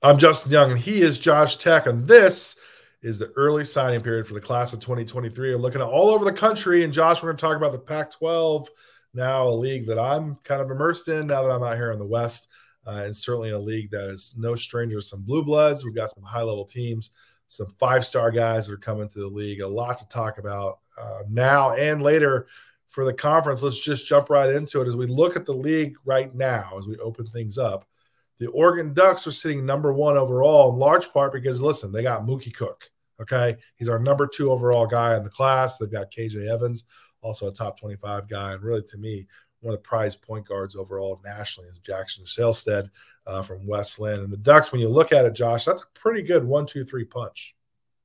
I'm Justin Young, and he is Josh Tech, and this is the early signing period for the class of 2023. We're looking at all over the country, and Josh, we're going to talk about the Pac-12, now a league that I'm kind of immersed in now that I'm out here in the West, and certainly a league that is no stranger to some blue bloods. We've got some high-level teams, some five-star guys that are coming to the league, a lot to talk about now and later for the conference. Let's just jump right into it as we look at the league right now as we open things up. The Oregon Ducks are sitting number 1 overall in large part because, listen, they got Mookie Cook, okay? He's our number 2 overall guy in the class. They've got KJ Evans, also a top 25 guy. And really, to me, one of the prized point guards overall nationally is Jackson Shalstead from Westland. And the Ducks, when you look at it, Josh, that's a pretty good 1-2-3 punch.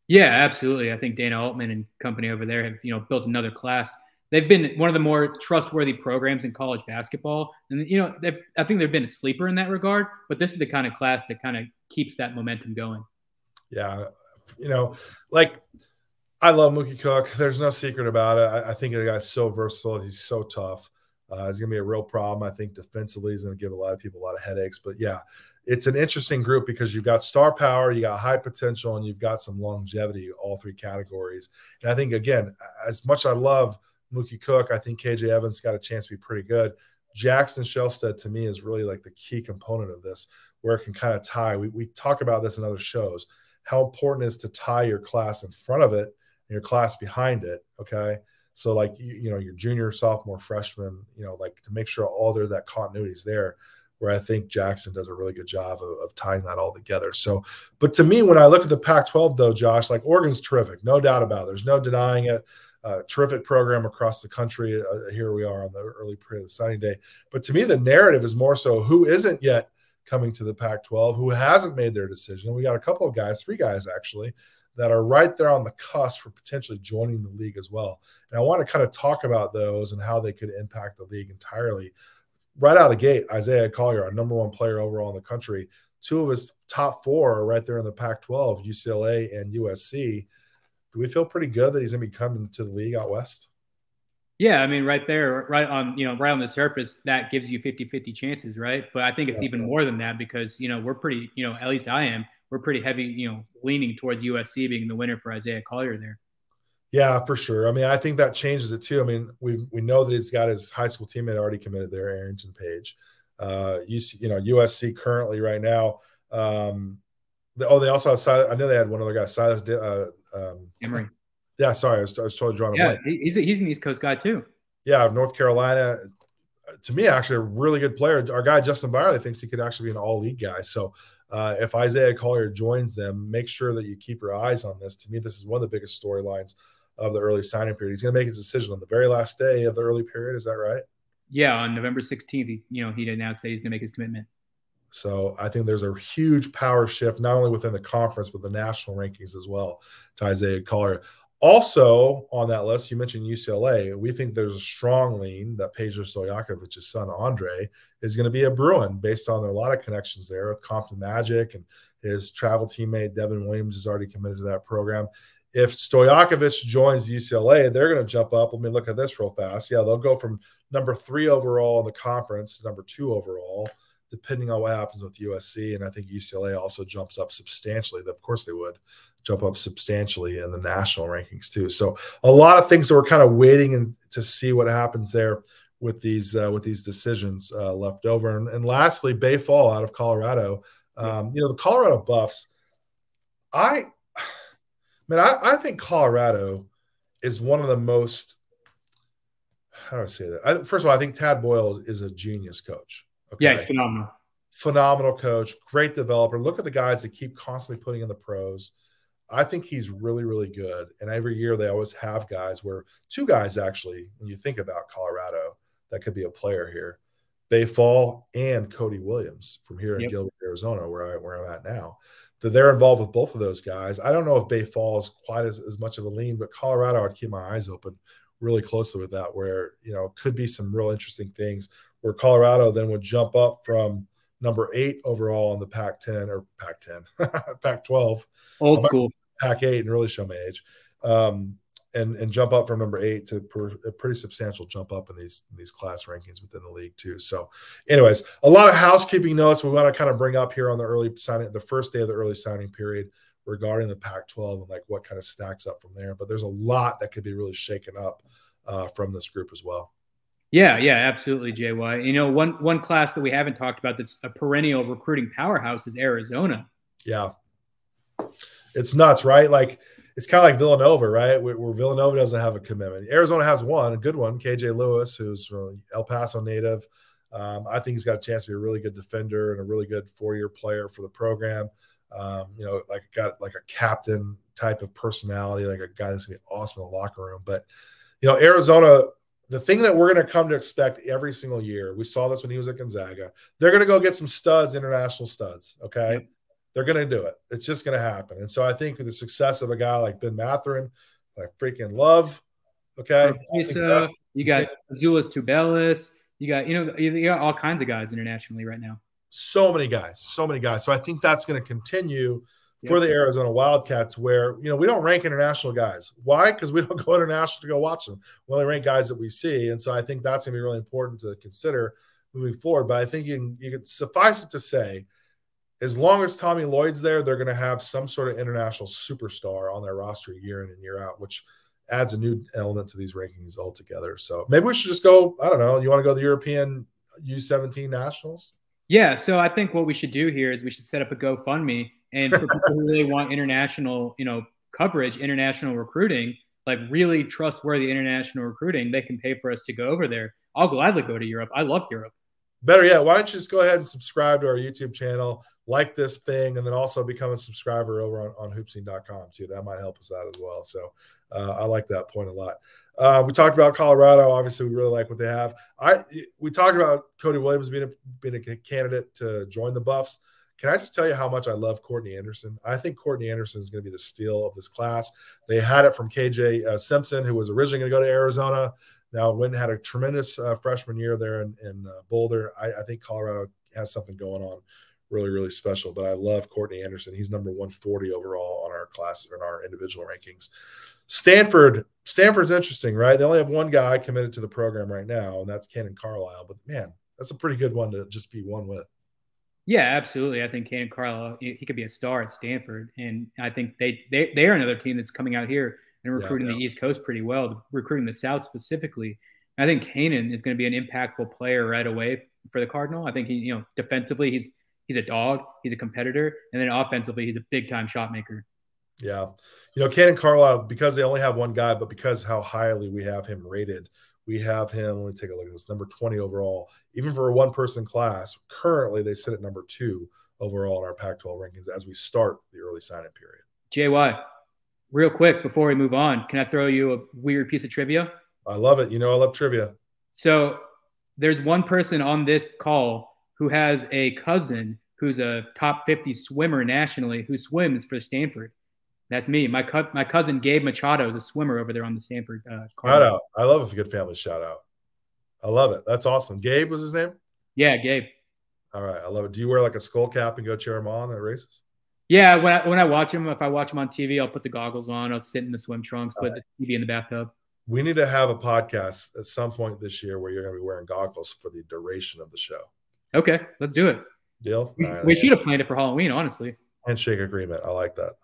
Yeah, absolutely. I think Dana Altman and company over there have, built another class. They've been one of the more trustworthy programs in college basketball. And, I think they've been a sleeper in that regard, but this is the kind of class that kind of keeps that momentum going. Yeah. I love Mookie Cook. There's no secret about it. I think the guy's so versatile. He's so tough. It's going to be a real problem. I think defensively he's going to give a lot of people a lot of headaches. But, yeah, it's an interesting group because you've got star power, you got high potential, and you've got some longevity, all three categories. And I think, again, as much as I love Mookie Cook, I think KJ Evans got a chance to be pretty good. Jackson Shalstead, to me, is really like the key component of this, where it can kind of tie. We talk about this in other shows, how important it is to tie your class in front of it and your class behind it, okay? So, like, your junior, sophomore, freshman, to make sure all there's that continuity is there, where I think Jackson does a really good job of tying that all together. So, but to me, when I look at the Pac-12, though, Josh, like, Oregon's terrific, no doubt about it. There's no denying it. Terrific program across the country. Here we are on the early period of the signing day. But to me, the narrative is more so who isn't yet coming to the Pac-12, who hasn't made their decision. We got a couple of guys, 3 guys actually, that are right there on the cusp for potentially joining the league as well. And I want to kind of talk about those and how they could impact the league entirely. Right out of the gate, Isaiah Collier, our number 1 player overall in the country, 2 of his top 4 are right there in the Pac-12, UCLA and USC. Do we feel pretty good that he's going to be coming to the league out west? Yeah, I mean, right there, right on the surface, that gives you 50-50 chances, right? But I think it's even more than that because, we're pretty, at least I am, we're pretty heavy, leaning towards USC being the winner for Isaiah Collier there. Yeah, for sure. I mean, I think that changes it too. I mean, we know that he's got his high school teammate already committed there, Arrington Page. USC currently right now. They also have Silas. I know they had one other guy, Silas Emery. Yeah, sorry, I was totally drawing a blank. He's an East Coast guy too. Yeah, North Carolina. To me, actually, a really good player. Our guy Justin Byerly thinks he could actually be an all-league guy. So, if Isaiah Collier joins them, make sure that you keep your eyes on this. To me, this is one of the biggest storylines of the early signing period. He's going to make his decision on the very last day of the early period. Is that right? Yeah, on November 16th, he announced that he's going to make his commitment. So I think there's a huge power shift, not only within the conference, but the national rankings as well, to Isaiah Collier. Also on that list, you mentioned UCLA. We think there's a strong lean that Andrej Stojakovic's son, Andrej, is going to be a Bruin based on a lot of connections there with Compton Magic, and his travel teammate, Devin Williams, is already committed to that program. If Stojakovic joins UCLA, they're going to jump up. Let me look at this real fast. Yeah, they'll go from number 3 overall in the conference to number 2 overall, depending on what happens with USC. And I think UCLA also jumps up substantially. Of course they would jump up substantially in the national rankings too. So a lot of things that we're kind of waiting to see what happens there with these decisions left over. And lastly, Bay Fall out of Colorado. The Colorado Buffs, I think Colorado is one of the most, how do I say that? First of all, I think Tad Boyle is a genius coach. Okay. Yeah, he's phenomenal. Phenomenal coach, great developer. Look at the guys that keep constantly putting in the pros. I think he's really, really good. And every year they always have guys 2 guys actually, when you think about Colorado, that could be a player here. Bay Fall and Cody Williams from here in Gilbert, Arizona, where I'm at now. That they're involved with both of those guys. I don't know if Bay Fall is quite as much of a lean, but Colorado, I'd keep my eyes open really closely with that, where, could be some real interesting things where Colorado then would jump up from number 8 overall in the Pac-10 or Pac-10, Pac-12. Old school. Pac-8 and really show my age. and jump up from number 8 to a pretty substantial jump up in these class rankings within the league too. So anyways, a lot of housekeeping notes we want to kind of bring up here on the early signing, the first day of the early signing period regarding the Pac-12 and like what kind of stacks up from there. But there's a lot that could be really shaken up from this group as well. Yeah, absolutely, JY. You know, one class that we haven't talked about that's a perennial recruiting powerhouse is Arizona. Yeah. It's nuts, right? Like, it's kind of like Villanova, right? Where Villanova doesn't have a commitment. Arizona has one, a good one, KJ Lewis, who's El Paso native. I think he's got a chance to be a really good defender and a really good 4-year player for the program. You know, got a captain type of personality, like a guy that's gonna be awesome in the locker room. But, you know, Arizona, the thing that we're going to come to expect every single year, we saw this when he was at Gonzaga, they're going to go get some studs, international studs, okay? Yep. They're going to do it. It's just going to happen. And so I think with the success of a guy like Ben Mathurin, I freaking love, okay? You got Azuolas Tubelis. You got all kinds of guys internationally right now. So many guys. So I think that's going to continue for the Arizona Wildcats, where, you know, we don't rank international guys. Why? Because we don't go international to go watch them. We only rank guys that we see. And so I think that's going to be really important to consider moving forward. But I think you can suffice it to say, as long as Tommy Lloyd's there, they're going to have some sort of international superstar on their roster year in and year out, which adds a new element to these rankings altogether. So maybe we should just go, I don't know, you want to go to the European U17 Nationals? Yeah, so I think what we should do here is we should set up a GoFundMe. And for people who really want international, you know, coverage, international recruiting, like really trustworthy international recruiting, they can pay for us to go over there. I'll gladly go to Europe. I love Europe. Better yet, why don't you just go ahead and subscribe to our YouTube channel, like this thing, and then also become a subscriber over on HoopSeen.com too. That might help us out as well. So I like that point a lot. We talked about Colorado. Obviously, we really like what they have. We talked about Cody Williams being a candidate to join the Buffs. Can I just tell you how much I love Courtney Anderson? I think Courtney Anderson is going to be the steal of this class. They had it from KJ Simpson, who was originally going to go to Arizona. Now went and had a tremendous freshman year there in Boulder. I think Colorado has something going on really, really special. But I love Courtney Anderson. He's number 140 overall on our class or in our individual rankings. Stanford's interesting, right? They only have one guy committed to the program right now, and that's Cannon Carlisle. But, man, that's a pretty good one to just be one with. Yeah, absolutely. I think Cannon Carlisle, he could be a star at Stanford. And I think they're another team that's coming out here and recruiting the East Coast pretty well, recruiting the South specifically. I think Cannon is going to be an impactful player right away for the Cardinal. I think he, defensively, he's a dog, he's a competitor, and then offensively, he's a big-time shot maker. Yeah. Cannon Carlisle, because they only have one guy, but because how highly we have him rated, we have him, let me take a look at this, number 20 overall. Even for a one-person class, currently they sit at number 2 overall in our Pac-12 rankings as we start the early sign-in period. JY, real quick before we move on, can I throw you a weird piece of trivia? I love it. I love trivia. So there's one person on this call who has a cousin who's a top 50 swimmer nationally who swims for Stanford. That's me. My cousin Gabe Machado is a swimmer over there on the Stanford. Shout out. I love a good family shout out. I love it. That's awesome. Gabe was his name? Yeah, Gabe. All right. I love it. Do you wear like a skull cap and go cheer him on at races? Yeah. When I watch him, if I watch him on TV, I'll put the goggles on. I'll sit in the swim trunks, put the TV in the bathtub. We need to have a podcast at some point this year where you're going to be wearing goggles for the duration of the show. Okay. Let's do it. Deal? We should have planned it for Halloween, honestly. Handshake agreement. I like that.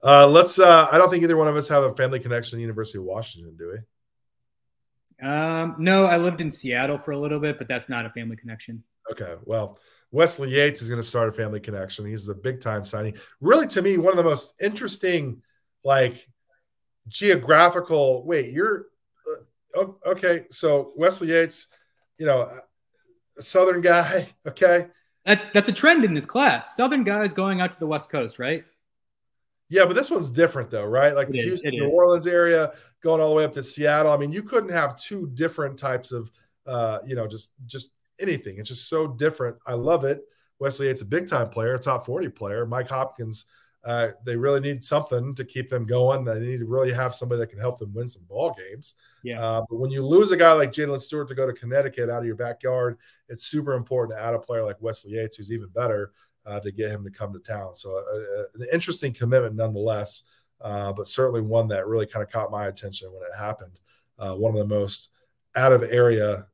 I don't think either one of us have a family connection to the University of Washington, do we? No, I lived in Seattle for a little bit, but that's not a family connection. Okay. Well, Wesley Yates is going to start a family connection. He's a big time signing. Really, to me, one of the most interesting, geographical. Wait, you're okay. So Wesley Yates, a Southern guy. Okay. That's a trend in this class. Southern guys going out to the West Coast, right? Yeah, but this one's different though, right? Like the Houston, New Orleans area going all the way up to Seattle. I mean, you couldn't have two different types of, just anything. It's just so different. I love it. Wesley Yates, a big time player, a top 40 player. Mike Hopkins, they really need something to keep them going. They need to really have somebody that can help them win some ball games. Yeah. But when you lose a guy like Jalen Stewart to go to Connecticut out of your backyard, it's super important to add a player like Wesley Yates, who's even better, to get him to come to town. So an interesting commitment nonetheless but certainly one that really kind of caught my attention when it happened. One of the most out of area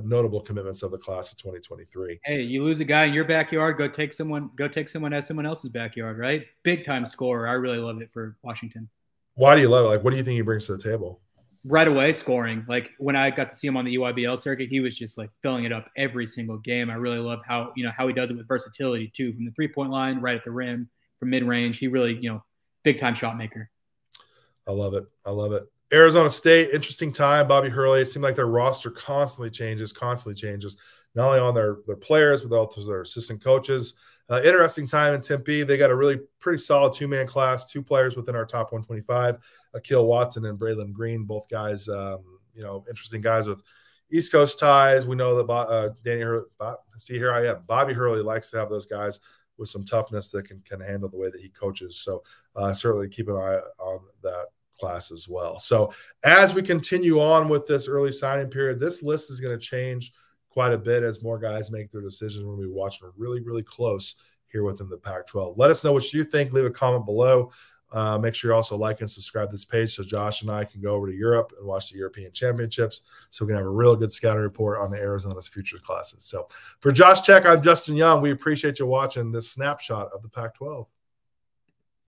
notable commitments of the class of 2023. Hey, you lose a guy in your backyard, go take someone at someone else's backyard, right? Big time scorer. I really love it for Washington. Why do you love it? Like, what do you think he brings to the table? Right away, scoring. Like when I got to see him on the EYBL circuit, he was just like filling it up every single game. I really love how he does it with versatility too, from the 3-point line, right at the rim, from mid range. He really, big time shot maker. I love it. I love it. Arizona State, interesting time. Bobby Hurley, it seemed like their roster constantly changes, not only on their players, but also their assistant coaches. Interesting time in Tempe. They got a really pretty solid two-man class, 2 players within our top 125, Akil Watson and Braylon Green, both guys, interesting guys with East Coast ties. We know that Bobby Hurley likes to have those guys with some toughness that can handle the way that he coaches. So certainly keep an eye on that class as well. So as we continue on with this early signing period, this list is going to change quite a bit as more guys make their decisions. We're going to be watching really, really close here within the Pac-12. Let us know what you think. Leave a comment below. Make sure you also like and subscribe to this page so Josh and I can go over to Europe and watch the European Championships so we can have a real good scouting report on the Arizona's future classes. So for Josh Tech, I'm Justin Young. We appreciate you watching this snapshot of the Pac-12.